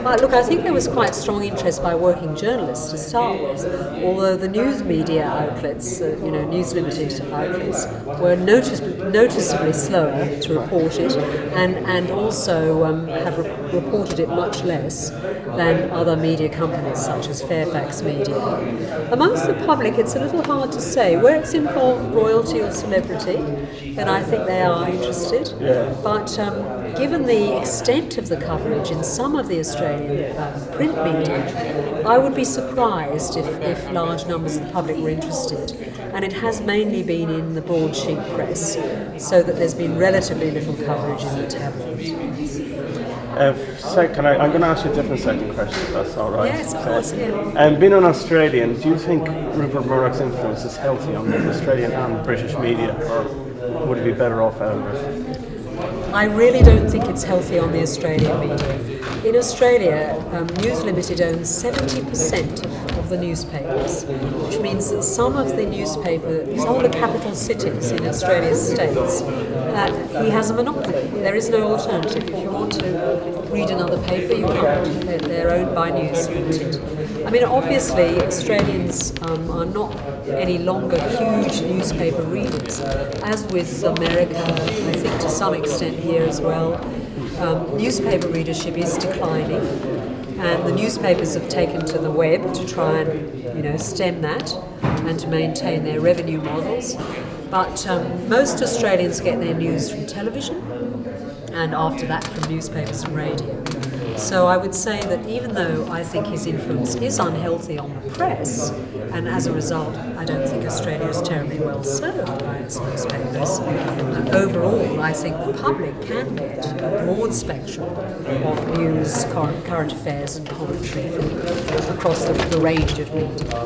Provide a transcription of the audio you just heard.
Look, I think there was quite strong interest by working journalists to start with, although the news media outlets, News Limited outlets, were noticeably slower to report it, and also have reported it much less than other media companies such as Fairfax Media. Amongst the public, it's a little hard to say. Where it's involved royalty or celebrity, then I think they are interested. Yeah. But given the extent of the coverage in some of the Australian print media, I would be surprised if large numbers of the public were interested. And it has mainly been in the broadsheet press, so that there's been relatively little coverage in the tabloids. I'm going to ask you a different second question, if that's all right. Yes, of course, yeah. Being an Australian, do you think Rupert Murdoch's influence is healthy on the Australian and British media, or would he be better off out of it? I really don't think it's healthy on the Australian media. In Australia, News Limited owns 70% of the newspapers, which means that some of the capital cities in Australia's states, he has a monopoly. There is no alternative. If you want to read another paper, you can't. They're owned by News Limited. I mean, obviously, Australians are not any longer huge newspaper readers, as with America, I think to some extent here as well. Newspaper readership is declining, and the newspapers have taken to the web to try and stem that and to maintain their revenue models. But most Australians get their news from television, and after that from newspapers and radio. So I would say that even though I think his influence is unhealthy on the press, and as a result I don't think Australia is terribly well served by its newspapers, overall I think the public can get a broad spectrum of news, current affairs and commentary from across the range of media.